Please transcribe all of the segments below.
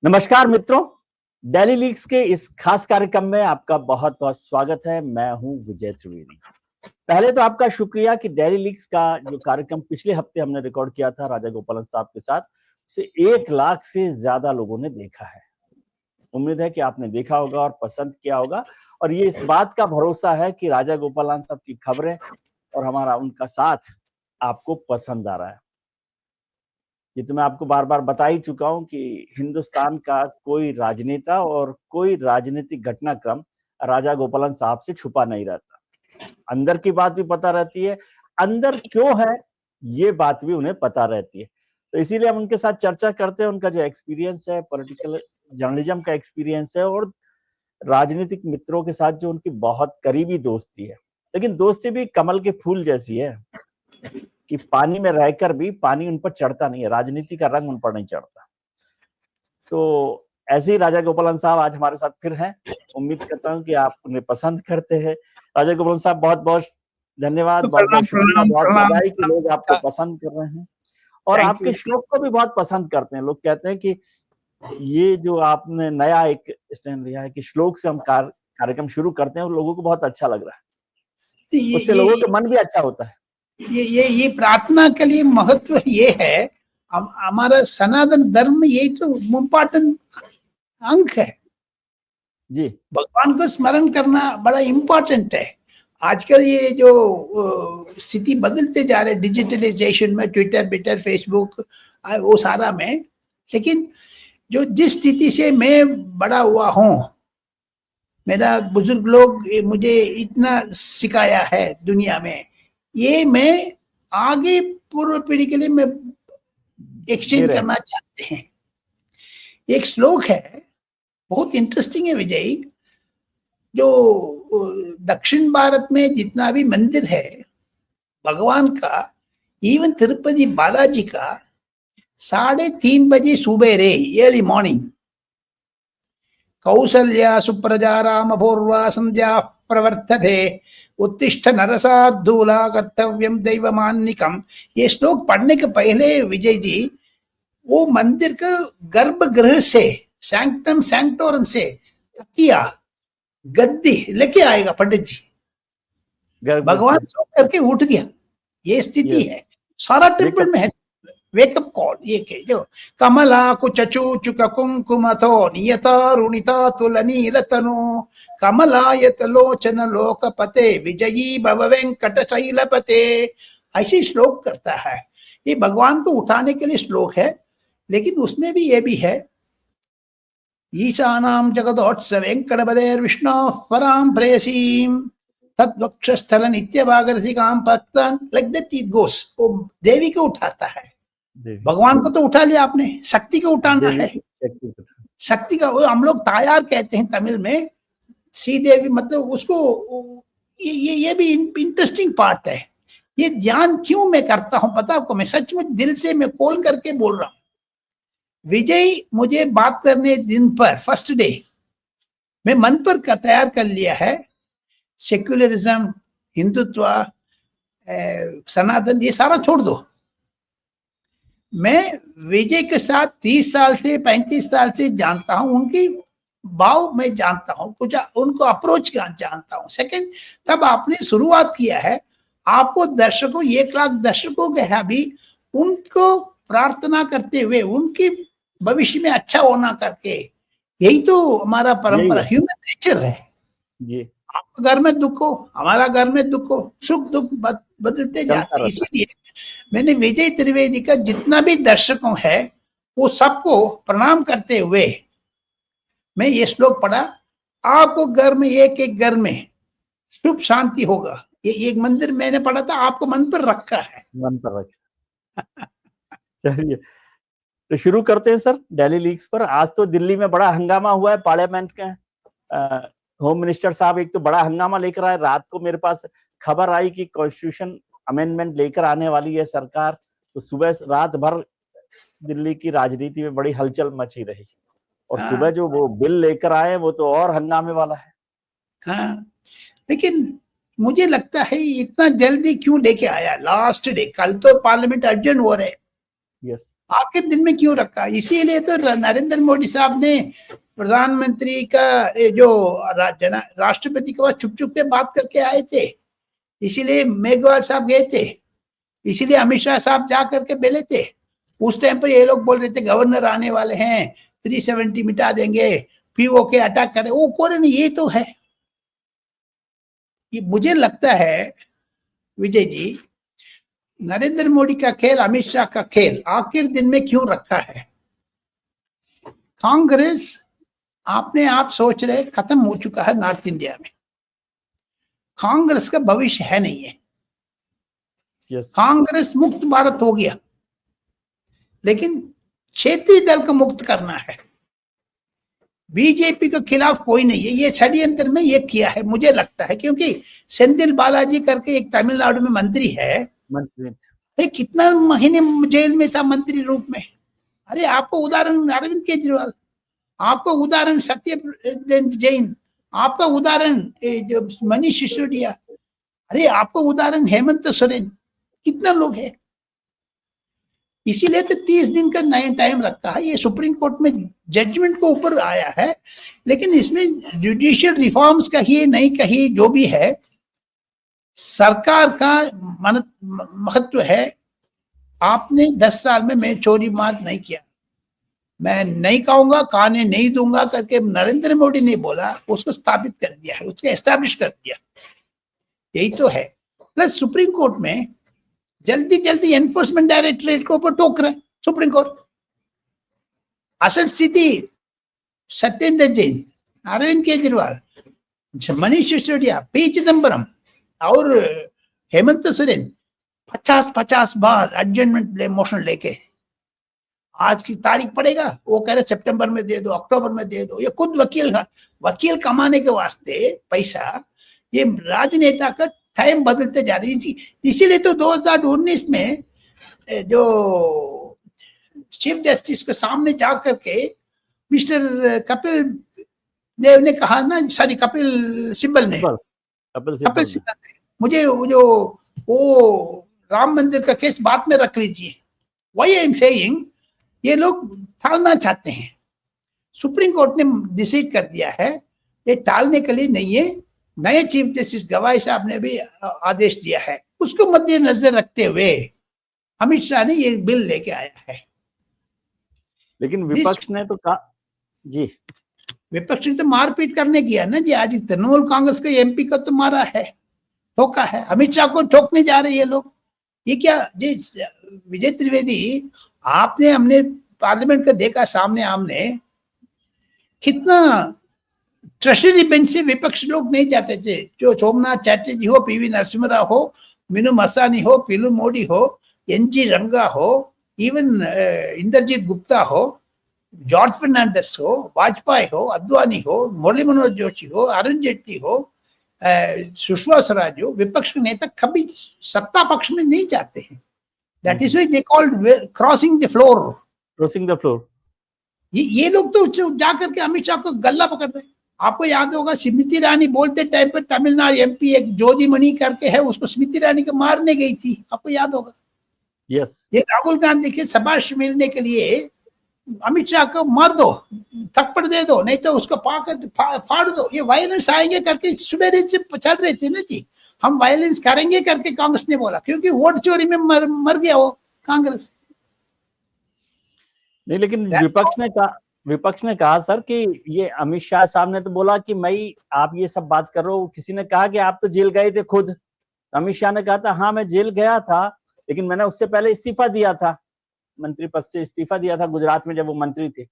नमस्कार मित्रों, daily leaks के इस खास कार्यक्रम में आपका बहुत बहुत स्वागत है। मैं हूं विजय त्रिवेदी। पहले तो आपका शुक्रिया कि डेली लीक्स का जो कार्यक्रम पिछले हफ्ते हमने रिकॉर्ड किया था राजा गोपालन साहब के साथ, उसे 1 लाख से ज्यादा लोगों ने देखा है। उम्मीद है कि आपने देखा होगा और पसंद किया होगा, और ये इस बात का भरोसा है कि राजा गोपालन साहब की खबरें और हमारा उनका साथ आपको पसंद आ रहा है। ये तो मैं आपको बार बार बता ही चुका हूं कि हिंदुस्तान का कोई राजनेता और कोई राजनीतिक घटनाक्रम राजा गोपालन साहब से छुपा नहीं रहता। अंदर की बात भी पता रहती है, अंदर क्यों है ये बात भी उन्हें पता रहती है। तो इसीलिए हम उनके साथ चर्चा करते हैं। उनका जो एक्सपीरियंस है, पॉलिटिकल जर्नलिज्म का एक्सपीरियंस है, और राजनीतिक मित्रों के साथ जो उनकी बहुत करीबी दोस्ती है। लेकिन दोस्ती भी कमल के फूल जैसी है कि पानी में रहकर भी पानी उन पर चढ़ता नहीं है, राजनीति का रंग उन पर नहीं चढ़ता। तो ऐसे ही राजा गोपालन साहब आज हमारे साथ फिर हैं। उम्मीद करता हूं कि आप उन्हें पसंद करते हैं। राजा गोपालन साहब, बहुत बहुत धन्यवाद, बहुत बहुत प्रणाम शुक्रिया, प्रणाम बहुत प्रणाम बधाई कि लोग आपको पसंद कर रहे हैं और थैंक आपके यू। श्लोक को भी बहुत पसंद करते हैं। लोग कहते हैं कि ये जो आपने नया एक स्टैंड लिया है कि श्लोक से हम कार्यक्रम शुरू करते हैं, और लोगों को बहुत अच्छा लग रहा है। ये उससे ये लोगों का मन भी अच्छा होता है। ये प्रार्थना के लिए महत्व ये है। हमारा सनातन धर्म में यही तो इम्पोर्टेंट अंग है। जी, भगवान को स्मरण करना बड़ा इम्पोर्टेंट है। आजकल ये जो स्थिति बदलते जा रहे डिजिटलाइजेशन में, ट्विटर फेसबुक वो सारा में, लेकिन जो जिस स्थिति से मैं बड़ा हुआ हूँ, मेरा बुजुर्ग लोग मुझे इतना सिखाया है दुनिया में, ये मैं आगे पूर्व पीढ़ी के लिए मैं दे एक्सचेंज रहे हैं। करना चाहते हैं। एक श्लोक है, बहुत इंटरेस्टिंग है विजय। जो दक्षिण भारत में जितना भी मंदिर है भगवान का, इवन तिरुपति बालाजी का, 3:30 बजे सुबह रे, अर्ली मॉर्निंग, कौसल्या सुप्रजा राम पूर्वा संध्या प्रवर्तते, उत्तिष्ठ नरसार्धूला कर्तव्यम दैवमान्निकम। ये श्लोक पढ़ने के पहले विजय जी, वो मंदिर का गर्भगृह से, सैंक्टम सैंक्टोरम से तकिया गद्दी लेके आएगा पंडित जी। भगवान सो करके उठ गया, ये स्थिति है सारा टेम्पल में है। वेकअप कॉल ये के जो कमला कुचचू चुक कुंकुमथो नियता रुणिता तुलनीलतनु कमलायत लोचन लोकपते विजयी भव वेंकट शैलपते, ऐसे श्लोक करता है। ये भगवान को उठाने के लिए श्लोक है, लेकिन उसमें भी ये भी है, ईशानां जगदोत्सव वेंकटपदेर विष्णु परां प्रेयसीं तद्वक्षस्थल नित्य भागरसिकां भक्तान, लाइक दैट इट गोस। वो देवी को उठाता है। भगवान को तो उठा लिया आपने, शक्ति को उठाना है। शक्ति का हम लोग तायार कहते हैं तमिल में, श्रीदेवी, मतलब उसको ये भी इंटरेस्टिंग पार्ट है। ये ध्यान क्यों मैं करता हूं पता आपको? मैं सचमुच दिल से मैं कॉल करके बोल रहा हूं। विजय मुझे बात करने दिन पर फर्स्ट डे मैं मन पर तैयार कर लिया है, सेक्युलरिज्म, हिंदुत्व, सनातन, ये सारा छोड़ दो। मैं विजय के साथ 30 साल से 35 साल से जानता हूं, उनकी भाव मैं जानता हूं, कुछ उनको अप्रोच जानता हूं। सेकंड, तब आपने शुरुआत किया है, आपको दर्शकों, 1 लाख दर्शकों के है अभी, उनको प्रार्थना करते हुए उनकी भविष्य में अच्छा होना करके, यही तो हमारा परंपरा, ह्यूमन नेचर है जी। आपके घर में दुख हो, हमारा घर में दुख हो, सुख दुख बदलते जाते हैं। इसीलिए मैंने विजय त्रिवेदी का जितना भी दर्शकों है वो सबको प्रणाम करते हुए मैं ये श्लोक पढ़ा। आपको घर में एक घर में सुख शांति होगा। ये एक मंदिर मैंने पढ़ा था, आपको मन पर रखा है, मन पर रखा। चलिए तो शुरू करते हैं सर डेली लीक्स पर। आज तो दिल्ली में बड़ा हंगामा हुआ है पार्लियामेंट का। होम मिनिस्टर साहब एक तो बड़ा हंगामा लेकर आए। रात को मेरे पास खबर आई कि कॉन्स्टिट्यूशन अमेंडमेंट लेकर आने वाली है सरकार। तो सुबह रात भर दिल्ली की राजनीति में बड़ी हलचल मची रही, और सुबह जो वो बिल लेकर आए वो तो और हंगामे वाला है। हाँ, लेकिन मुझे लगता है इतना जल्दी क्यों लेके आया? लास्ट डे, कल तो पार्लियामेंट अर्जेंट हो रहे, यस, आखिर दिन में क्यों रखा? इसीलिए तो नरेंद्र मोदी साहब ने प्रधानमंत्री का जो राष्ट्रपति के पास चुप चुप के बात करके आए थे, इसीलिए मेघवाल साहब गए थे, इसीलिए अमित शाह साहब जा करके मिले थे। उस टाइम पर ये लोग बोल रहे थे गवर्नर आने वाले हैं, 370 मिटा देंगे, पीओके अटैक करें, वो कौन नहीं, ये तो है। ये मुझे लगता है विजय जी, नरेंद्र मोदी का खेल, अमित शाह का खेल आखिर दिन में क्यों रखा है? कांग्रेस आपने आप सोच रहे खत्म हो चुका है नॉर्थ इंडिया में, कांग्रेस का भविष्य है नहीं है। यस, कांग्रेस मुक्त भारत हो गया, लेकिन क्षेत्रीय दल को मुक्त करना है। बीजेपी के खिलाफ कोई नहीं है, ये षड्यंत्र में ये किया है मुझे लगता है, क्योंकि सेंथिल बालाजी करके एक तमिलनाडु में मंत्री है, मंत्री अरे कितना महीने जेल में था मंत्री रूप में। अरे आपको उदाहरण अरविंद केजरीवाल, आपको उदाहरण सत्य जैन, आपका उदाहरण जो मनीष सिसोदिया, अरे आपको उदाहरण हेमंत सोरेन, कितना लोग है। इसीलिए तो 30 दिन का नया टाइम रखा है। ये सुप्रीम कोर्ट में जजमेंट को ऊपर आया है, लेकिन इसमें जुडिशियल रिफॉर्म्स का ही नहीं कही, जो भी है सरकार का महत्व है। आपने 10 साल में मैं चोरी मार नहीं किया, मैं नहीं कहूंगा, खाने नहीं दूंगा करके नरेंद्र मोदी ने बोला, उसको स्थापित कर दिया है, उसको एस्टैब्लिश कर दिया, यही तो है। प्लस सुप्रीम कोर्ट में जल्दी जल्दी एनफोर्समेंट डायरेक्टरेट को ऊपर टोक रहे सुप्रीम कोर्ट। असल स्थिति सत्येंद्र जैन, अरविंद केजरीवाल, मनीष सिसोदिया, पी चिदम्बरम और हेमंत सोरेन 50-50 बार एडजमेंट मोशन लेके आज की तारीख पड़ेगा, वो कह रहे सितंबर में दे दो, अक्टूबर में दे दो। ये खुद वकील कमाने के वास्ते पैसा, ये राजनेता का टाइम बदलते जा रही है। इसीलिए तो 2019 में जो चीफ जस्टिस के सामने जा करके मिस्टर कपिल देव ने कहा ना, सॉरी कपिल सिब्बल ने, मुझे जो वो राम मंदिर का केस बाद में रख लीजिए। व्हाई आई एम सेइंग, ये लोग टालना चाहते हैं। सुप्रीम कोर्ट ने डिसाइड कर दिया है ये टालने के लिए नहीं है। नए चीफ जस्टिस गवाई साहब ने भी आदेश दिया है, उसको मद्देनजर रखते हुए अमित शाह ने ये बिल लेके आया है। लेकिन विपक्ष ने तो कहा जी, विपक्ष ने तो मारपीट करने किया ना जी। आज तृणमूल कांग्रेस के एमपी को तो मारा है, ठोका है। अमित शाह को ठोकने जा रहे ये लोग। ये क्या जी विजय त्रिवेदी, आपने हमने पार्लियामेंट का देखा सामने आमने, कितना ट्रेजरी बेंच से विपक्ष लोग नहीं जाते थे। जो सोमनाथ चैटर्जी हो, पीवी नरसिम्हा राव हो, मीनू मसानी हो, पीलू मोदी हो, एनजी रंगा हो, इवन इंद्रजीत गुप्ता हो, जॉर्ज फर्नांडिस हो, वाजपेयी हो, अद्वानी हो, मुरली मनोहर जोशी हो, अरुण जेटली हो, सुषमा स्वराज हो, विपक्ष के नेता कभी सत्ता पक्ष में नहीं जाते हैं। That is why they called crossing the floor. ये लोग तो जाकर के अमित शाह को गला पकड़ रहे हैं। आपको याद होगा स्मृति ईरानी बोलते टाइम पर तमिलनाडु एमपी एक ज्योति मणि करके है, उसको स्मृति ईरानी को मारने गई थी, आपको याद होगा। यस, ये राहुल गांधी के शाबाश मिलने के लिए अमित शाह को मार दो, थप्पड़ दे दो, नहीं तो उसको फाड़ दो। ये वायलेंस आएंगे करके सुबह से चल रहे थे ना जी, हम वायलेंस करेंगे करके कांग्रेस ने बोला, क्योंकि वोट चोरी में मर गया वो कांग्रेस नहीं। लेकिन विपक्ष ने कहा सर कि ये अमित शाह साहब ने तो बोला कि मैं आप ये सब बात कर रहे हो। किसी ने कहा कि आप तो जेल गए थे खुद। अमित शाह ने कहा था हाँ मैं जेल गया था, लेकिन मैंने उससे पहले इस्तीफा दिया था, मंत्री पद से इस्तीफा दिया था गुजरात में जब वो मंत्री थे।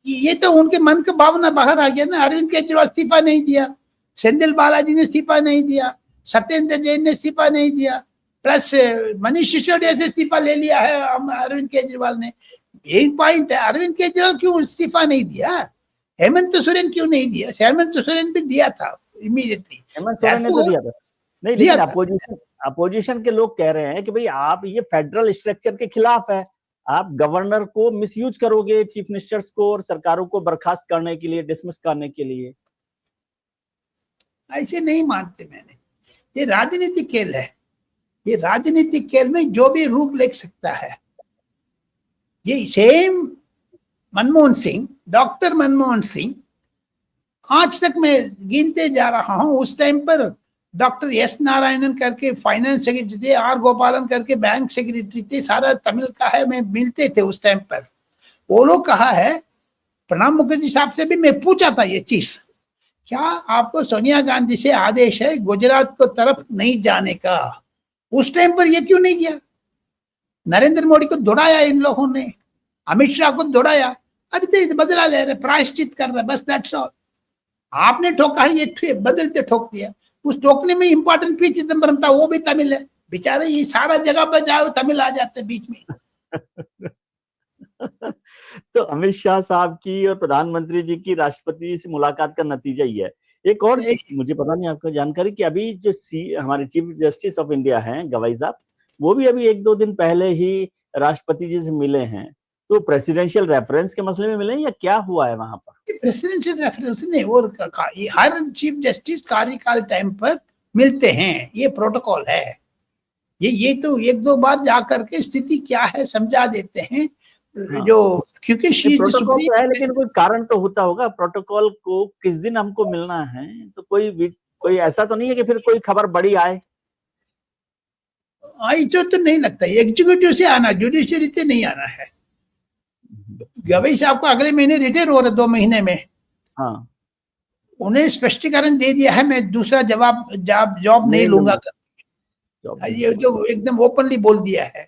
ये तो उनके मन का भावना बाहर आ गया ना। अरविंद केजरीवाल इस्तीफा नहीं दिया, सेंथिल बालाजी ने इस्तीफा नहीं दिया, सत्येंद्र जैन ने इस्तीफा नहीं दिया, प्लस मनीष सिसोदिया से इस्तीफा ले लिया है अरविंद केजरीवाल ने। एक पॉइंट है, अरविंद केजरीवाल क्यों इस्तीफा नहीं दिया, हेमंत सोरेन क्यों नहीं दिया? हेमंत सोरेन भी दिया था इमीडिएटली, हेमंत सोरेन ने तो दिया था। नहीं, लेकिन अपोजिशन के लोग कह रहे हैं कि भाई आप ये फेडरल स्ट्रक्चर के खिलाफ है, आप गवर्नर को मिसयूज करोगे, चीफ मिनिस्टर्स को और सरकारों को बर्खास्त करने के लिए, डिसमिस करने के लिए। ऐसे नहीं मानते मैंने, ये राजनीतिक खेल है। ये राजनीतिक खेल में जो भी रूप ले सकता है। ये सेम मनमोहन सिंह, डॉक्टर मनमोहन सिंह, आज तक मैं गिनते जा रहा हूं, उस टाइम पर डॉक्टर एस नारायणन करके फाइनेंस सेक्रेटरी थे, आर गोपालन करके बैंक सेक्रेटरी थे, सारा तमिल का है, मैं मिलते थे उस टाइम पर। वो लोग कहा है, प्रणब मुखर्जी साहब से भी मैं पूछा था ये चीज, क्या आपको सोनिया गांधी से आदेश है गुजरात को तरफ नहीं जाने का? उस टाइम पर ये क्यों नहीं किया? नरेंद्र मोदी को दौड़ाया इन लोगों ने, अमित शाह को दौड़ाया, अभी तो बदला ले रहे, प्रायश्चित कर रहे, बस दैट्स ऑल। आपने ठोका है, ये बदलते ठोक दिया। उस ठोकने में इंपॉर्टेंट पी चिदम्बरम था, वो भी तमिल है बेचारे, ये सारा जगह पर जाओ तमिल आ जाते बीच में। तो अमित शाह साहब की और प्रधानमंत्री जी की राष्ट्रपति जी से मुलाकात का नतीजा ही है। एक और मुझे पता नहीं आपको जानकारी कि अभी जो हमारे चीफ जस्टिस ऑफ इंडिया हैं गवाई साहब, वो भी अभी 1-2 दिन पहले ही राष्ट्रपति जी से मिले हैं। तो प्रेसिडेंशियल रेफरेंस के मसले में मिले या क्या हुआ है वहां पर? प्रेसिडेंशियल रेफरेंस नहीं, और हर चीफ जस्टिस कार्यकाल टाइम पर मिलते हैं, ये प्रोटोकॉल है। ये तो 1-2 बार जाकर के स्थिति क्या है समझा देते हैं। हाँ। जो क्योंकि प्रोटोकॉल तो है, लेकिन कोई कारण तो होता होगा। प्रोटोकॉल को किस दिन हमको मिलना है, तो कोई ऐसा तो नहीं है कि फिर कोई खबर बड़ी आए? आई तो नहीं लगता, एग्जीक्यूटिव से आना, जुडिशियरी से नहीं आना है। गवई साहब को अगले महीने रिटायर हो रहे 2 महीने में। हाँ, उन्हें स्पष्टीकरण दे दिया है, मैं दूसरा जॉब नहीं लूंगा, ये जो एकदम ओपनली बोल दिया है।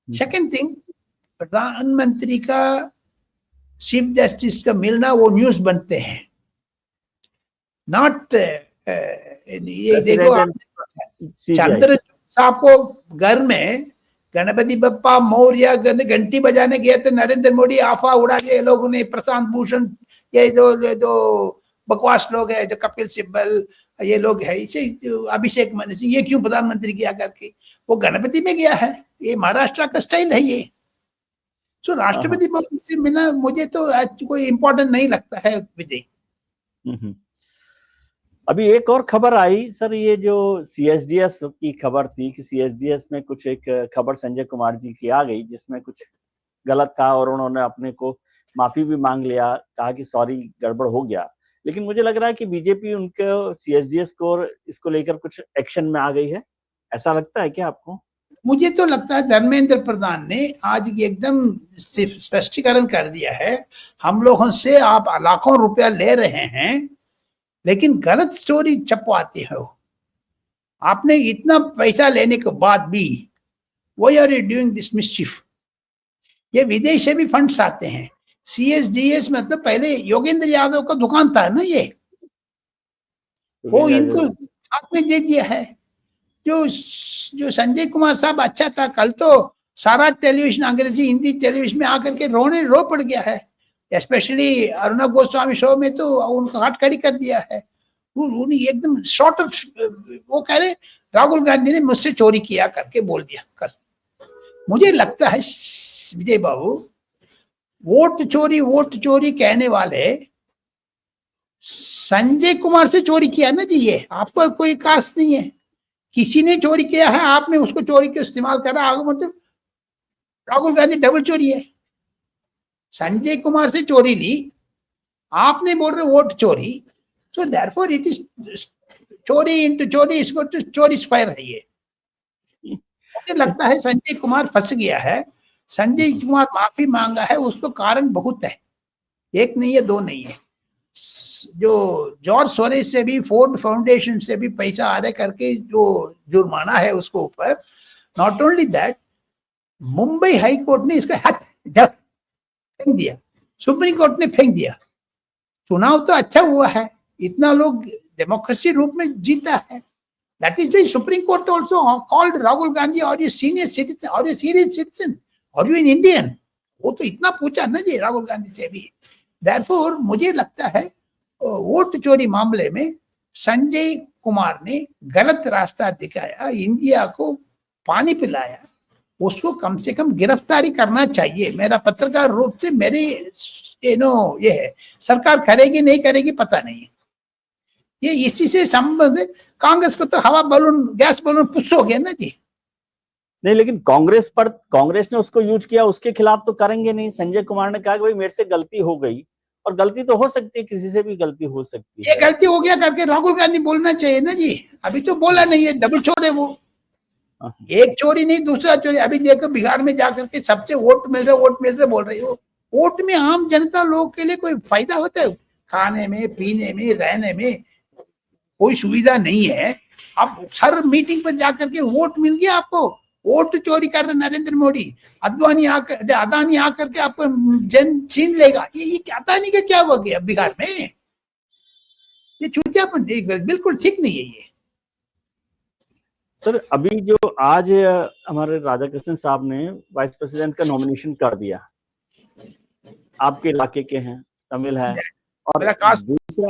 सेकंड थिंग, प्रधानमंत्री का चीफ जस्टिस का मिलना वो न्यूज बनते हैं, नॉट ये देखो चंद्र साहब को घर में गणपति बप्पा मौर्य घंटी बजाने गए थे, नरेंद्र मोदी आफा उड़ा के लोगों ने, प्रशांत भूषण, ये जो बकवास लोग है, जो कपिल सिब्बल, ये लोग है, इसे अभिषेक मनु सिंह, ये क्यों प्रधानमंत्री किया करके, वो गणपति में गया है। ये महाराष्ट्र का स्टाइल है ये। तो राष्ट्रपति भवन से मिला मुझे तो कोई इंपॉर्टेंट नहीं लगता है विजय। अभी एक और खबर आई सर, ये जो सीएसडीएस की खबर थी कि सीएसडीएस में कुछ एक खबर संजय कुमार जी की आ गई जिसमें कुछ गलत था और उन्होंने अपने को माफी भी मांग लिया, कहा कि सॉरी गड़बड़ हो गया। लेकिन मुझे लग रहा है कि बीजेपी उनके सीएसडीएस को और इसको लेकर कुछ एक्शन में आ गई है, ऐसा लगता है क्या आपको? मुझे तो लगता है धर्मेंद्र प्रधान ने आज एकदम स्पष्टीकरण कर दिया है, हम लोगों से आप लाखों रुपया ले रहे हैं लेकिन गलत स्टोरी छपवाते हो। आपने इतना पैसा लेने के बाद भी why are you doing this mischief? ये विदेश से भी फंड्स आते हैं। सीएसडीएस मतलब पहले योगेंद्र यादव का दुकान था ना, ये वो इनको हाथ में दे दिया है। जो संजय कुमार साहब अच्छा था, कल तो सारा टेलीविजन अंग्रेजी हिंदी टेलीविजन में आकर के रो पड़ गया है। स्पेशली अर्णब गोस्वामी शो में तो उनको हाथ खड़ी कर दिया है। उन्हें एकदम शॉर्ट ऑफ, वो कह रहे राहुल गांधी ने मुझसे चोरी किया करके बोल दिया कल। मुझे लगता है विजय बाबू, वोट चोरी कहने वाले संजय कुमार से चोरी किया ना जी, ये आपको कोई कास्ट नहीं है। किसी ने चोरी किया है, आपने उसको चोरी के इस्तेमाल करा, आगे मतलब राहुल गांधी डबल चोरी है। संजय कुमार से चोरी ली, आपने बोल रहे वोट चोरी, सो देयरफॉर इट इज चोरी इनटू चोरी, इसको तो चोरी स्क्वायर है ये। मुझे लगता है संजय कुमार फंस गया है। संजय कुमार माफी मांगा है, उसको कारण बहुत है, एक नहीं है, 2 नहीं है। जो जॉर्ज सोरेस से भी, फोर्ड फाउंडेशन से भी पैसा आ रहा करके जो जुर्माना है उसको ऊपर, not only that, Mumbai high court ने इसका हाथ फेंक दिया, सुप्रीम कोर्ट ने फेंक दिया। चुनाव तो अच्छा हुआ है, इतना लोग डेमोक्रेसी रूप में जीता है। That is why supreme court also called Rahul Gandhi, और यू सीनियर सिटीजन, और यू सीरियस सिटीजन, और यू इन इंडियन? वो तो इतना पूछा ना जी राहुल गांधी से भी। Therefore, मुझे लगता है वोट चोरी मामले में संजय कुमार ने गलत रास्ता दिखाया, इंडिया को पानी पिलाया, उसको कम से कम गिरफ्तारी करना चाहिए। मेरा पत्रकार रूप से मेरी ये है, सरकार करेगी नहीं करेगी पता नहीं, ये इसी से संबंध। कांग्रेस को तो हवा बलून, गैस बलून पुश हो गया ना जी, नहीं, लेकिन कांग्रेस ने उसको यूज किया, उसके खिलाफ तो करेंगे नहीं। संजय कुमार ने कहा कि भाई मेरे से गलती हो गई, और गलती तो हो सकती है, किसी से भी गलती हो सकती ये है। गलती हो गया करके राहुल गांधी बोलना चाहिए ना जी, अभी तो बोला नहीं है, डबल चोर है वो। एक चोरी नहीं, दूसरा चोरी। अभी देखो बिहार में जाकर के सबसे वोट मिल रहे बोल रही हो। वोट में आम जनता लोग के लिए कोई फायदा होता है? खाने में, पीने में, रहने में कोई सुविधा नहीं है। अब हर मीटिंग पर जाकर के वोट मिल गया आपको, वोट चोरी कर रहे नरेंद्र मोदी। अदानी आकर के आपको जन छीन लेगा। ये अदानी का क्या हो गया बिहार में? ये चूतियापन बिल्कुल ठीक नहीं है ये। सर, अभी जो आज हमारे राधाकृष्णन साहब ने वाइस प्रेसिडेंट का नॉमिनेशन कर दिया, आपके इलाके के हैं, तमिल है, और दूसरा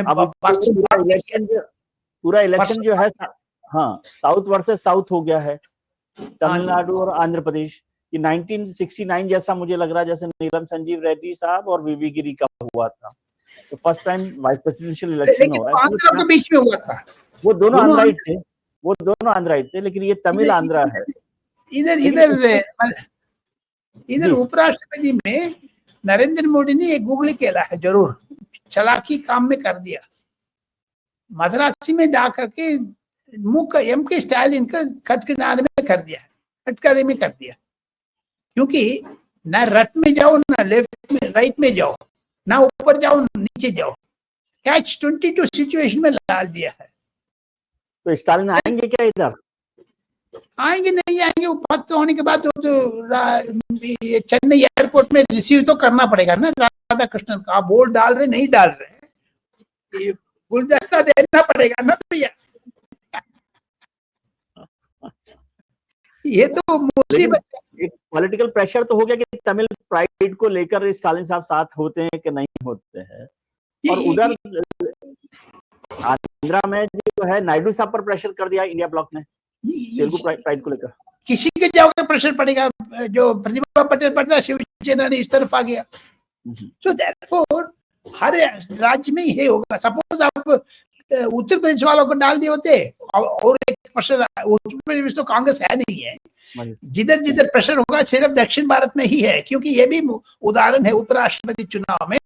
अब पूरा इलेक्शन जो है, हाँ, साउथ वर्सेस साउथ हो गया है, तमिलनाडु और आंध्र प्रदेश। ये 1969 जैसा मुझे लग रहा है, जैसे नीलम संजीव रेड्डी साहब और वीवी गिरी का हुआ था। तो first time vice presidential election हो रहा है। आंध्र के बीच में हुआ था, वो दोनों आंध्राइट थे, लेकिन ये तमिल आंध्रा है। इधर उपराष्ट्रपति में नरेंद्र मोदी ने एक गुगली खेला है, जरूर चालाकी काम में कर दिया। मद्रासी में जा करके मुख एम के स्टालिन का कटकिनारे में कर दिया, कटकारे में कर दिया। क्योंकि ना रट में जाओ, ना लेफ्ट में, राइट में जाओ, ना ऊपर जाओ, नीचे जाओ, कैच 22 सिचुएशन में डाल दिया है। तो स्टालिन आएंगे क्या इधर? आएंगे नहीं आएंगे, वो पद तो होने के बाद तो चेन्नई एयरपोर्ट में रिसीव तो करना पड़ेगा ना राधा कृष्णन का। आप वोट डाल रहे नहीं डाल रहे, गुलदस्ता देना पड़ेगा ना भैया। ये तो मुसीबत है। एक पॉलिटिकल प्रेशर तो हो गया कि तमिल प्राइड को लेकर स्टालिन साहब साथ होते हैं कि नहीं होते हैं। और उधर आंध्रा में जो है, नायडू साहब पर प्रेशर कर दिया इंडिया ब्लॉक ने तेलुगु प्राइड को लेकर। किसी के जाओगे प्रेशर पड़ेगा, जो प्रतिभा पटेल पड़ता, शिवसेना ने इस तरफ आ गया। सो देयरफॉर हर राज्य में ये होगा। सपोज आप उत्तर प्रदेश वालों को डाल दिए होते, और एक प्रेशर, उत्तर प्रदेश तो कांग्रेस है नहीं है, जिधर जिधर प्रेशर होगा सिर्फ दक्षिण भारत में ही है। क्योंकि ये भी उदाहरण है, उपराष्ट्रपति चुनाव में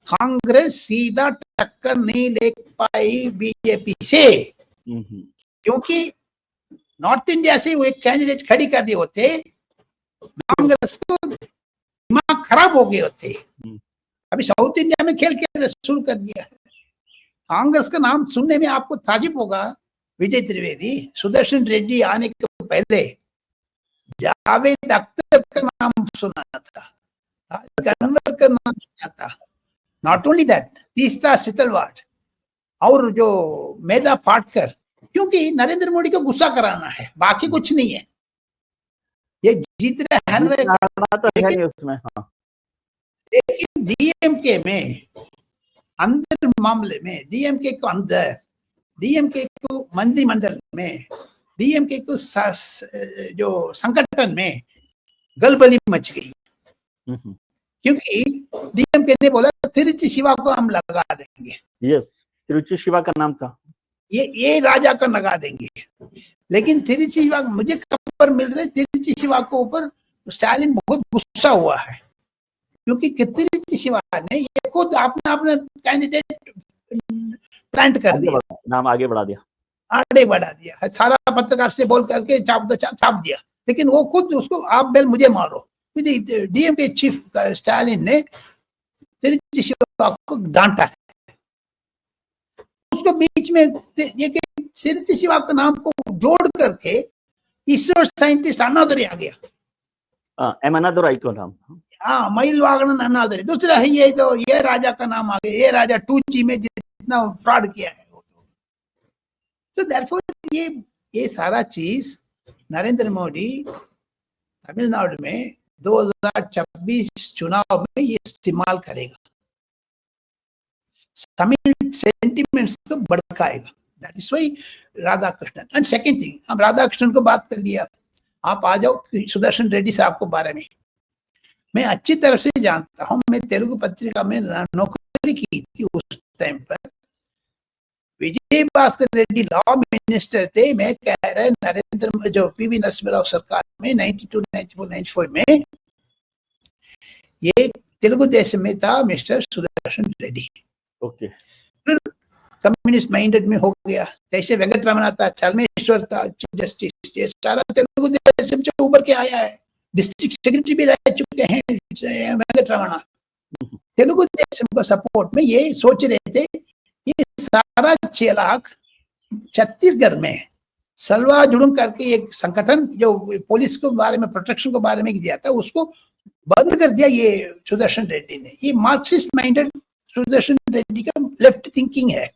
कांग्रेस सीधा टक्कर नहीं ले पाई बीजेपी से, क्योंकि नॉर्थ इंडिया से वो एक कैंडिडेट खड़ी कर दिए होते, कांग्रेस को दिमाग खराब हो गए होते। अभी साउथ इंडिया में खेल के शुरू कर दिया है। कांग्रेस का नाम सुनने में आपको ताजुब होगा, विजय त्रिवेदी, सुदर्शन रेड्डी आने के पहले जावेद अख्तर का नाम सुना था, अनवर का नाम सुना था। Not only that, Teesta Setalvad और जो मेधा पाटकर, क्योंकि नरेंद्र मोदी को गुस्सा कराना है, बाकी कुछ नहीं है। ये जीत रहे हर रहे उसमें। हाँ। लेकिन डीएमके में अंदर मामले में, डीएमके को अंदर, डीएमके को मंत्रिमंडल में, डीएमके को जो संगठन में गलबली मच गई। क्योंकि डीएमके ने बोला तिरुचि शिवा को हम लगा देंगे। यस, तिरुचि शिवा का नाम था। ये राजा का लगा देंगे। लेकिन तिरुचि शिवा मुझे खबर मिल रही, तिरुचि शिवा को ऊपर स्टालिन बहुत गुस्सा हुआ है, क्योंकि तिरुचि शिवा ने ये खुद अपना कैंडिडेट प्लांट कर दिया, नाम आगे बढ़ा दिया, सारा पत्रकार से बोल करके छाप दिया। लेकिन वो खुद उसको आप बेल मुझे मारो, डीएमके चीफ स्टालिन ने तिरुचि शिवा को डांटा है। उसको बीच में ये तिरुचि शिवा के नाम को जोड़ करके इसरो साइंटिस्ट अन्नादुरै आ गया। अन्नादुरै को नाम, हाँ, मईल वागणन अन्नादुरै। दूसरा है ये राजा का नाम आ गया, ये राजा 2G में जितना फ्रॉड किया है। तो देयरफॉर ये सारा चीज नरेंद्र मोदी तमिलनाडु में 2026 चुनाव में ये इस्तेमाल करेगा, तमिल सेंटिमेंट्स को भड़काएगा। That is why Radhakrishnan. And second thing, हम राधाकृष्णन को बात कर लिया, आप आ जाओ सुदर्शन रेड्डी साहब को बारे में। मैं अच्छी तरह से जानता हूं, मैं तेलुगु पत्रिका में नौकरी की थी उस टाइम पर। विजय भास्कर रेड्डी लॉ मिनिस्टर थे। मैं कह रहा नरेंद्र जो पीवी नरसिम्हा राव सरकार में 92, 94, 95 में ये तेलुगु देशम में था मिस्टर सुदर्शन रेड्डी। ओके। फिर कम्युनिस्ट माइंडेड में हो गया, जैसे वेंकटरमण था, चलमेश्वर था चीफ जस्टिस, ये सारा तेलुगु देशम से उभर के आया है। डिस्ट्रिक्ट सेक्रेटरी भी रह चुके हैं वेंकटरमण। तेलुगु देशम को सपोर्ट में ये सोच रहे थे ये सारा 6 लाख छत्तीसगढ़ में सलवा जुड़ूम करके एक संगठन जो पुलिस के बारे में प्रोटेक्शन के बारे में दिया था, उसको बंद कर दिया ये सुदर्शन रेड्डी ने। ये मार्क्सिस्ट माइंडेड सुदर्शन रेड्डी का लेफ्ट थिंकिंग है।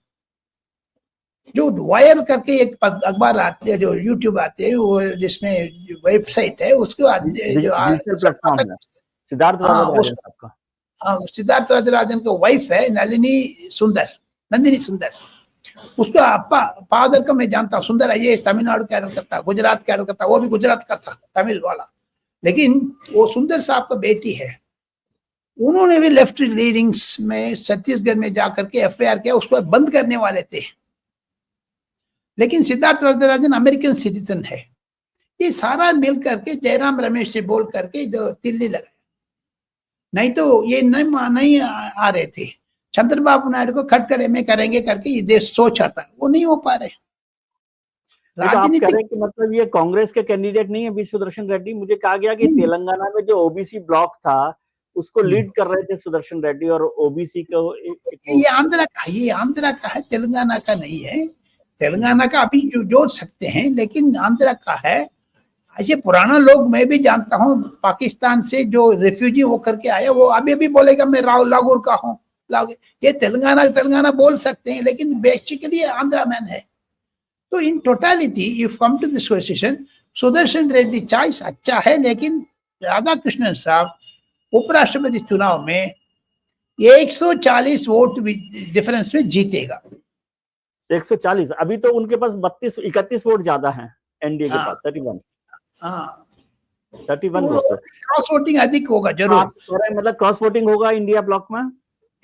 जो वायर करके एक अखबार आते हैं, जो यूट्यूब आते हैं, वो जिसमें वेबसाइट है उसको जो सिद्धार्थ सिद्धार्थ राजन का वाइफ है नंदिनी सुंदर, उसका फादर का मैं जानता हूँ। सुंदर है, ये तमिलनाडु कैडर का था, गुजरात कैडर का था, वो भी गुजरात का था, तमिल वाला। लेकिन वो सुंदर साहब का बेटी है, उन्होंने भी लेफ्ट लीडिंग्स में छत्तीसगढ़ में जाकर के एफआईआर किया, उसको बंद करने वाले थे। लेकिन सिद्धार्थ राजन अमेरिकन सिटीजन है। ये सारा मिल करके जयराम रमेश से बोल करके तिल्ली लगाया, नहीं तो ये नहीं आ रहे थे। चंद्रबाबू नायडू को खटखड़े में करेंगे करके ये देश सोचा था, वो नहीं हो पा रहे। राजनीति तो मतलब ये कांग्रेस के कैंडिडेट नहीं है बी सुदर्शन रेड्डी। मुझे कहा गया कि तेलंगाना में जो ओबीसी ब्लॉक था उसको लीड कर रहे थे सुदर्शन रेड्डी, और ओबीसी को ये आंध्रा का है, तेलंगाना का नहीं है। तेलंगाना का अभी जोड़ सकते हैं, लेकिन आंध्रा का है। ऐसे पुराना लोग मैं भी जानता हूँ, पाकिस्तान से जो रिफ्यूजी होकर के आया, वो अभी बोलेगा मैं लागूर का हूँ। ये तेलंगाना बोल सकते हैं, लेकिन बेसिकली आंध्रा मैन है। तो in totality if come to this question, Sudarshan Reddy choice अच्छा है, लेकिन राधाकृष्णन साहब उपराष्ट्रपति चुनाव में 140 वोट डिफरेंस में जीतेगा। 140? अभी तो उनके पास 31 वोट ज्यादा हैं एनडीए के पास, 31। हाँ 31 क्रॉस वोटिंग अधिक होगा जरूर। मतलब क्रॉस वोटिंग होगा इंडिया ब्लॉक में।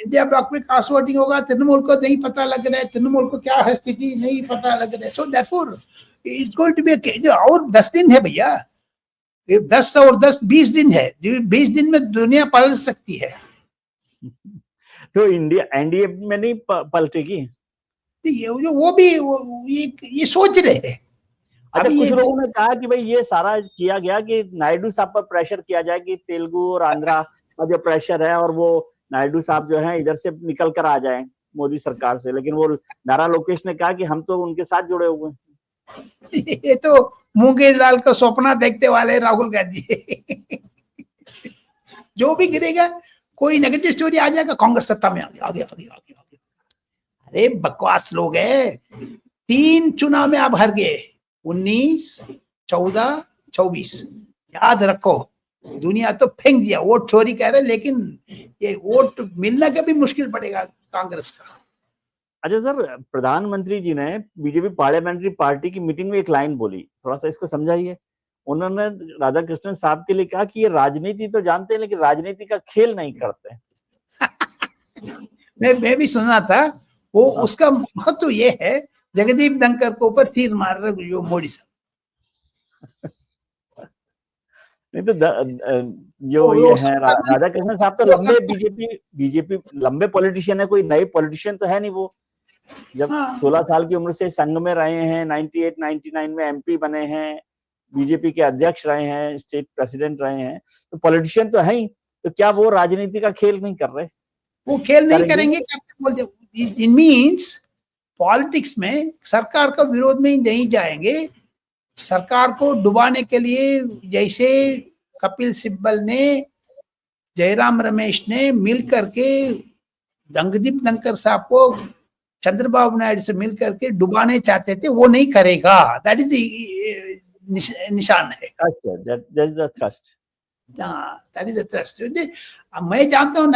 इंडिया ब्लॉक में क्रॉस वोटिंग होगा। तृणमूल को नहीं पता लग रहा है, तृणमूल को क्या है स्थिति नहीं पता लग रहा है। So therefore it's going to be, और 10 दिन है भैया, 10 और 10 20 दिन है। 20 दिन में दुनिया पलट सकती है। तो इंडिया एनडीए में नहीं पलटेगी? वो भी ये सोच रहे हैं। अच्छा, कुछ लोगों ने कहा कि भाई ये सारा किया गया कि नायडू साहब पर प्रेशर किया जाए कि तेलुगु और आंध्रा का जो प्रेशर है, और वो नायडू साहब जो है इधर से निकल कर आ जाए मोदी सरकार से। लेकिन वो नारा लोकेश ने कहा कि हम तो उनके साथ जुड़े हुए हैं। ये तो मूंगे लाल का सपना देखते वाले राहुल गांधी। जो भी गिरेगा, कोई नेगेटिव स्टोरी आ जाएगा, कांग्रेस सत्ता में आ गया। अरे बकवास लोग है। 3 चुनाव में आप हार गए, 19, 14, 24। याद रखो, दुनिया तो फेंक दिया, वोट चोरी कह रहे, लेकिन ये वोट मिलना का भी मुश्किल पड़ेगा कांग्रेस का। अच्छा सर, प्रधानमंत्री जी ने बीजेपी पार्लियामेंट्री पार्टी की मीटिंग में एक लाइन बोली, थोड़ा सा इसको समझाइए। उन्होंने राधाकृष्णन साहब के लिए कहा कि ये राजनीति तो जानते हैं, लेकिन राजनीति का खेल नहीं करते। मैं भी सुना था वो। उसका महत्व तो ये है, जगदीप धनखड़ के ऊपर तीर मार रहे जो मोदी साहब। नहीं तो जो ये है राधाकृष्णन साहब तो लंबे बीजेपी लंबे पॉलिटिशियन है, कोई नए पॉलिटिशियन तो है नहीं। वो जब 16 साल की उम्र से संघ में रहे हैं, 98, 99 में एमपी बने हैं, बीजेपी के अध्यक्ष रहे हैं, स्टेट प्रेसिडेंट रहे हैं, तो पॉलिटिशियन तो है ही। तो क्या वो राजनीति का खेल नहीं कर रहे? वो खेल नहीं करेंगे। इट मीन्स पॉलिटिक्स में सरकार का विरोध में नहीं जाएंगे। सरकार को डुबाने के लिए, जैसे कपिल सिब्बल ने, जयराम रमेश ने मिल करके जगदीप धनखड़ साहब को चंद्रबाबू नायडू से मिल करके डुबाने चाहते थे, वो नहीं करेगा। दैट इज निशान है। अच्छा, that is the thrust. That is the thrust. मैं जानता हूँ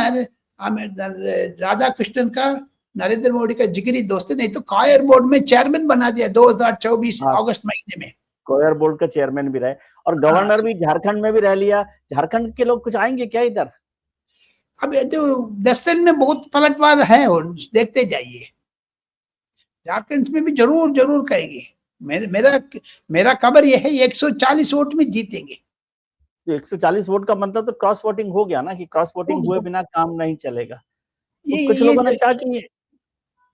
राधाकृष्णन का नरेंद्र मोदी का जिगरी दोस्त है, नहीं तो कायर बोर्ड में चेयरमैन बना दिया 2024 अगस्त महीने में। कायर बोर्ड का चेयरमैन भी रहे, और गवर्नर भी झारखंड में भी रह लिया। झारखंड के लोग कुछ आएंगे क्या इधर? अब तो 10 दिन में बहुत पलटवार है, देखते जाइए। झारखंड में भी जरूर जरूर कहेंगे। मेरा खबर यह है 140 वोट में जीतेंगे। तो 140 वोट का मतलब तो क्रॉस वोटिंग हो गया ना, कि क्रॉस वोटिंग हुए बिना काम नहीं चलेगा। तो कुछ लोगों ने कहा कि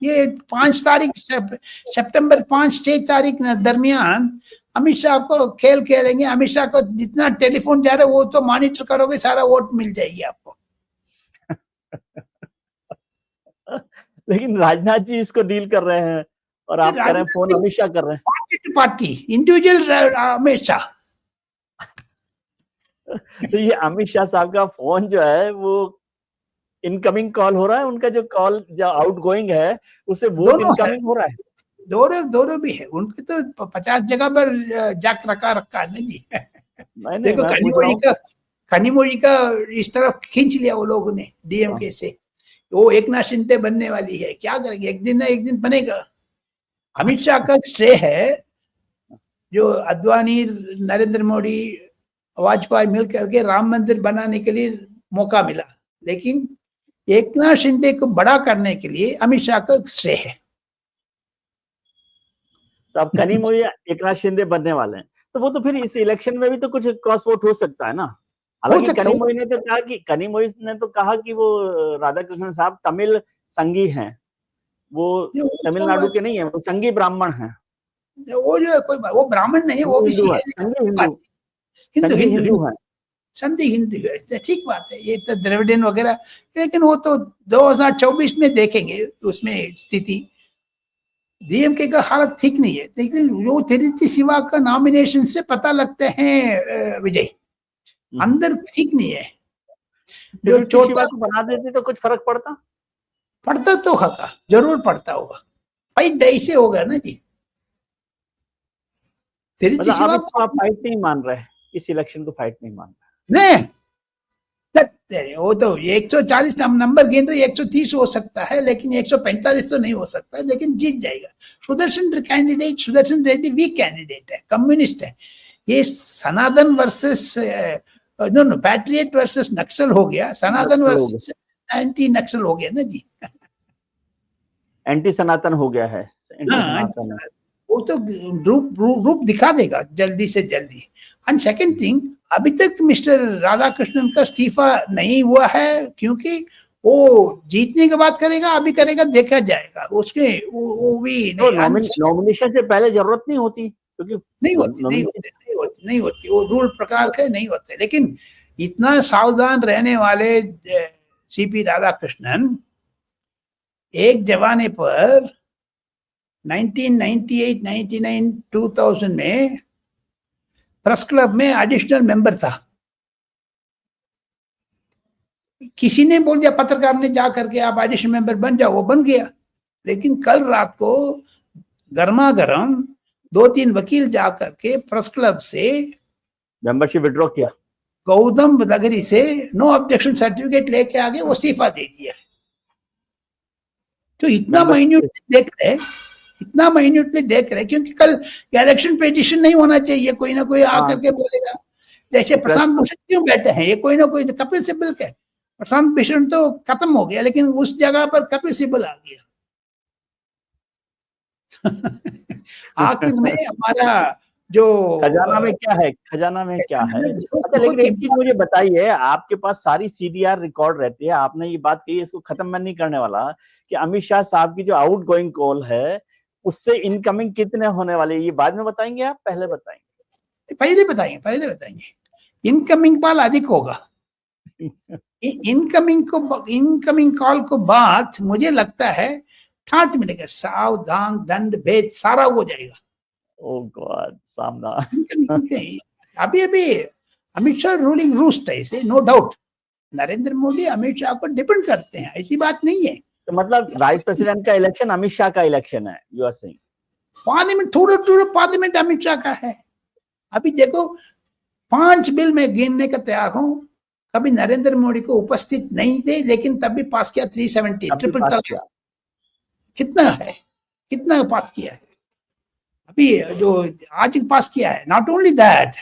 ये 5 तारीख सितंबर 5-6 तारीख दरमियान अमित शाह को खेल खेलेंगे। अमित शाह को जितना टेलीफोन जा रहा है वो तो मॉनिटर करोगे, सारा वोट मिल जाएगी आपको। लेकिन राजनाथ जी इसको डील कर रहे हैं और आप कह रहे हैं फोन अमित शाह कर रहे हैं। Party to party, individual Amit Shah. तो ये अमित शाह साहब का फोन जो है वो इनकमिंग कॉल हो रहा है, उनका जो कॉल जो आउटगोइंग है उसे वोट इनकमिंग हो रहा है। दोनों भी है उनके। तो 50 जगह पर जाक रखा है ना जी। देखो कनिमोझी का इस तरफ खींच लिया वो लोगों ने डीएमके से। वो एक ना शिंदे बनने वाली है, क्या करेंगे, एक दिन ना एक दिन बनेगा। अमित शाह का श्रेय है जो अद्वानी, नरेंद्र मोदी, वाजपेयी मिल करके राम मंदिर बनाने के लिए मौका मिला, लेकिन एक नाथ शिंदे को बड़ा करने के लिए अमित शाह का श्रेय है। तो अब कनिमोझी एक नाथ शिंदे बनने वाले हैं, तो वो तो फिर इस इलेक्शन में भी तो कुछ क्रॉस वोट हो सकता है ना। हालांकि कनिमोझी ने तो कहा कि वो राधाकृष्णन साहब तमिल संघी हैं, वो तमिलनाडु के नहीं है, वो संघी ब्राह्मण हैं। वो जो कोई वो ब्राह्मण नहीं है, वो भी हिंदू है, संधि हिंदू है। ठीक बात है, ये तो द्रविडियन वगैरह, लेकिन वो तो 2024 में देखेंगे उसमें स्थिति। डीएमके का हालत ठीक नहीं है, लेकिन वो तिरुचि शिवा का नॉमिनेशन से पता लगते हैं विजय, अंदर ठीक नहीं है। जो शिवा को बना देते तो कुछ फर्क पड़ता तो होगा, जरूर पड़ता होगा। फाइट ऐसे होगा ना जी। तिरुचि शिवा को आप फाइट नहीं मान रहे, इस इलेक्शन को फाइट नहीं मान रहे। नहीं, वो तो 140 नंबर गिन रहे, 130 हो सकता है, लेकिन 145 तो नहीं हो सकता, लेकिन जीत जाएगा। सुदर्शन रेड्डी वीक कैंडिडेट है, कम्युनिस्ट है। ये सनातन वर्सेस नो पैट्रियट वर्सेस नक्सल हो गया, सनातन वर्सेस एंटी नक्सल हो गया ना जी। एंटी सनातन हो गया है। वो तो रूप दिखा देगा जल्दी से जल्दी। एंड सेकंड थिंग, अभी तक मिस्टर राधाकृष्णन का इस्तीफा नहीं हुआ है, क्योंकि वो जीतने के बाद करेगा, अभी करेगा, देखा जाएगा। उसके वो भी नॉमिनेशन से पहले जरूरत नहीं होती, क्योंकि नहीं होती वो रूल प्रकार के नहीं होते। लेकिन इतना सावधान रहने वाले सीपी राधाकृष्णन एक जमाने पर 1998, 99, 2000 में प्रेस क्लब में एडिशनल मेंबर था। किसी ने बोल दिया, पत्रकार ने जा करके आप एडिशनल मेंबर बन जाओ, वो बन गया। लेकिन कल रात को गर्मा गर्म 2-3 वकील जा करके प्रेस क्लब से मेंबरशिप विड्रॉ किया, गौतम नगरी से नो ऑब्जेक्शन सर्टिफिकेट लेके आगे वो इस्तीफा दे दिया। तो इतना माइन्यूटली देख रहे, क्योंकि कल इलेक्शन पिटीशन नहीं होना चाहिए, कोई ना कोई आकर के बोलेगा। जैसे प्रशांत भूषण क्यों बैठे हैं, ये कोई ना कोई कपिल सिब्बल के, प्रशांत भूषण तो खत्म हो गया, लेकिन उस जगह पर कपिल सिब्बल आ गया। आखिर में हमारा जो खजाना में क्या है, अच्छा लेकिन एक चीज मुझे बताइए, आपके पास सारी सीडीआर रिकॉर्ड रहती है, आपने ये बात कही, इसको खत्म मैं नहीं करने वाला, कि अमित शाह साहब की जो आउट गोइंग कॉल है उससे इनकमिंग कितने होने वाले, ये बाद में बताएंगे आप पहले बताएंगे? पहले बताएंगे। इनकमिंग कॉल अधिक होगा। इनकमिंग कॉल को बाद मुझे लगता है ठाट मिलेगा, सावधान, दंड भेद सारा हो जाएगा। ओह गॉड, सावधान। अभी अमित शाह रूलिंग रूस्ट है, इसे नो डाउट। नरेंद्र मोदी अमित शाह को डिपेंड करते हैं, ऐसी बात नहीं है। तो मतलब वाइस प्रेसिडेंट का इलेक्शन अमित शाह का इलेक्शन है, यू आर सेइंग? पार्लियामेंट थोड़ा पार्लियामेंट अमित शाह का है। अभी देखो 5 बिल में गिनने का तैयार हूं, कभी नरेंद्र मोदी को उपस्थित नहीं थे, लेकिन तब भी पास किया 370 ट्रिपल तलाक। कितना पास किया है अभी जो आज पास किया है। नॉट ओनली दैट,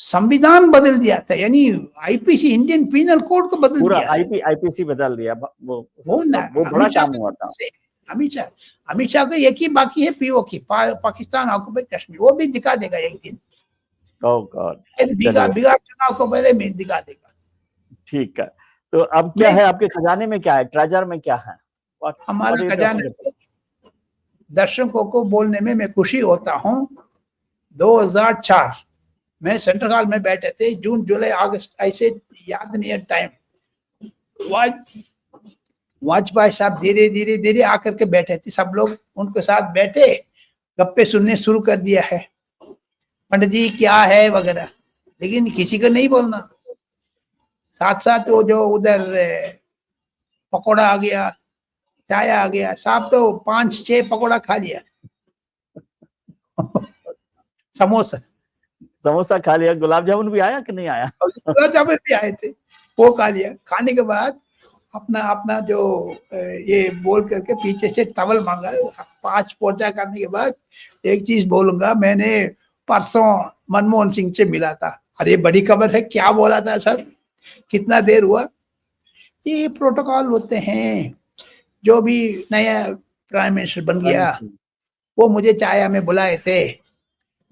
संविधान बदल दिया था, यानी आईपीसी इंडियन पीनल कोड को बदल दिया। आईपीसी बदल दिया, वो बड़ा काम हुआ था। अमित शाह को एक ही बाकी है पीओके, पाकिस्तान ऑक्युपाइड कश्मीर, वो भी दिखा देगा एक दिन। ओह गॉड, बिहार चुनाव को पहले में दिखा देगा। ठीक है, तो अब क्या है आपके खजाने में, क्या है ट्रेजर में, क्या है? हमारा खजाने दर्शकों को बोलने में मैं खुशी होता हूँ। 2004 में सेंट्रल हॉल में बैठे थे, जून जुलाई अगस्त, ऐसे याद नहीं है टाइम। वाजपेयी साहब धीरे धीरे धीरे आकर के बैठे थे, सब लोग उनके साथ बैठे, गप्पे सुनने शुरू कर दिया है, पंडित जी क्या है वगैरह, लेकिन किसी को नहीं बोलना। साथ साथ वो जो उधर पकोड़ा आ गया, चाय आ गया, साहब तो 5-6 पकोड़ा खा लिया। समोसा खा लिया, गुलाब जामुन भी आया कि नहीं आया? गुलाब जामुन भी आए थे, वो खा लिया। खाने के बाद अपना अपना जो ये बोल करके पीछे से टवल मांगा। 5 पोचा करने के बाद एक चीज बोलूंगा, मैंने परसों मनमोहन सिंह से मिला था। अरे बड़ी खबर है, क्या बोला था सर, कितना देर हुआ? ये प्रोटोकॉल होते हैं, जो भी नया प्राइम मिनिस्टर बन गया वो मुझे चाय में बुलाए थे।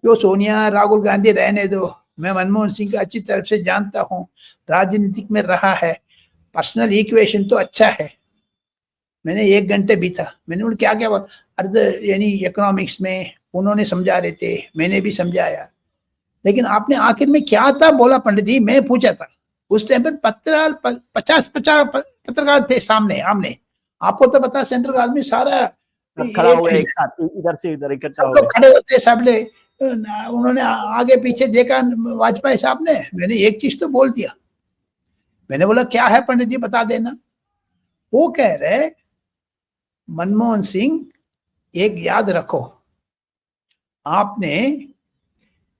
जो सोनिया राहुल गांधी रहने दो, मैं मनमोहन सिंह को अच्छी तरह से जानता हूँ, राजनीतिक में रहा है, पर्सनल इक्वेशन तो अच्छा है। मैंने 1 घंटे बीता, मैंने उन्हें क्या क्या अर्ध यानी इकोनॉमिक्स में उन्होंने समझा रहे थे, मैंने भी समझाया, लेकिन आपने आखिर में क्या था बोला पंडित जी? मैं पूछा था उस टाइम पर 50 पत्रकार थे सामने आमने। आपको तो पता सेंट्रल गवर्नमेंट में सारा खड़ा हुआ एक साथ, इधर से इधर इकट्ठा हो गए, खड़े होते सब ले। उन्होंने आगे पीछे देखा वाजपेयी साहब ने, मैंने एक चीज तो बोल दिया, मैंने बोला क्या है पंडित जी बता देना। वो कह रहे मनमोहन सिंह एक याद रखो, आपने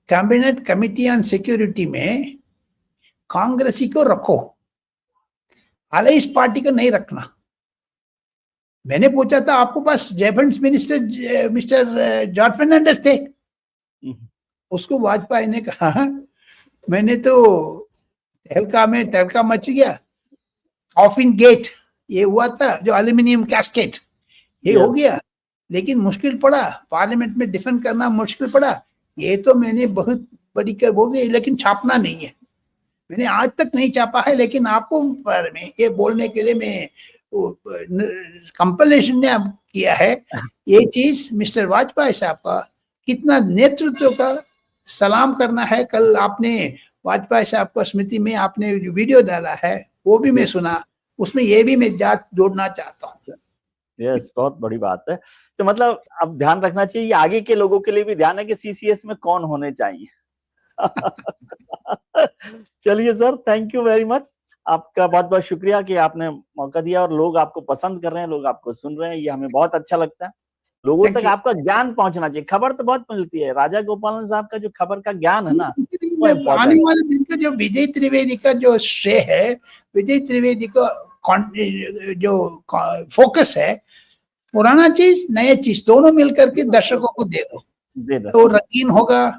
कैबिनेट कमिटी ऑन सिक्योरिटी में कांग्रेसी को रखो, अलाइंस पार्टी को नहीं रखना। मैंने पूछा था आपको पास defence minister mister George Fernandes थे? उसको वाजपेयी ने कहा मैंने तो तहलका मच गया, कॉफिन गेट ये हुआ था, जो एल्यूमिनियम कैस्केट ये हो गया, लेकिन मुश्किल पड़ा, पार्लियामेंट में डिफेंड करना मुश्किल पड़ा। ये तो मैंने बहुत बड़ी कर बोल दी, लेकिन छापना नहीं है, मैंने आज तक नहीं छापा है, लेकिन आपको पर में ये बोलने के लिए मैं कंपलेशन ने किया है। ये चीज मिस्टर वाजपेयी साहब का कितना नेतृत्व का सलाम करना है। कल आपने वाजपेयी साहब को स्मृति में आपने जो वीडियो डाला है वो भी मैं सुना, उसमें ये भी मैं जोड़ना चाहता हूँ। यस, बहुत बड़ी बात है। तो मतलब अब ध्यान रखना चाहिए, आगे के लोगों के लिए भी ध्यान है कि सीसीएस में कौन होने चाहिए। चलिए sir, thank you very much, आपका बहुत बहुत शुक्रिया कि आपने मौका दिया और लोग आपको पसंद कर रहे हैं, लोग आपको सुन रहे हैं, ये हमें बहुत अच्छा लगता है। लोगों तक आपका ज्ञान पहुंचना चाहिए, खबर तो बहुत मिलती है, राजा गोपालन साहब का जो खबर का ज्ञान है ना, आने वाले दिन का जो विजय त्रिवेदी का जो श्रेय है, विजय त्रिवेदी को जो फोकस है, पुराना चीज नया चीज दोनों मिलकर के दर्शकों को दे दो, तो रंगीन होगा,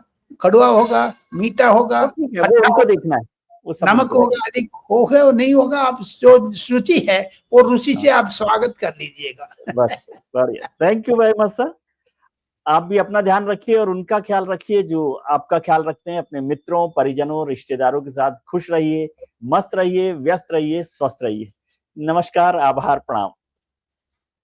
कड़वा होगा, मीठा होगा, उनको देखना है, नमक होगा, अधिक होगा और नहीं होगा, आप जो रुचि है वो रुचि से आप स्वागत कर लीजिएगा। बस बढ़िया, thank you very much sir. आप भी अपना ध्यान रखिए और उनका ख्याल रखिए जो आपका ख्याल रखते हैं। अपने मित्रों, परिजनों, रिश्तेदारों के साथ खुश रहिए, मस्त रहिए, व्यस्त रहिए, स्वस्थ रहिए। नमस्कार, आभार, प्रणाम।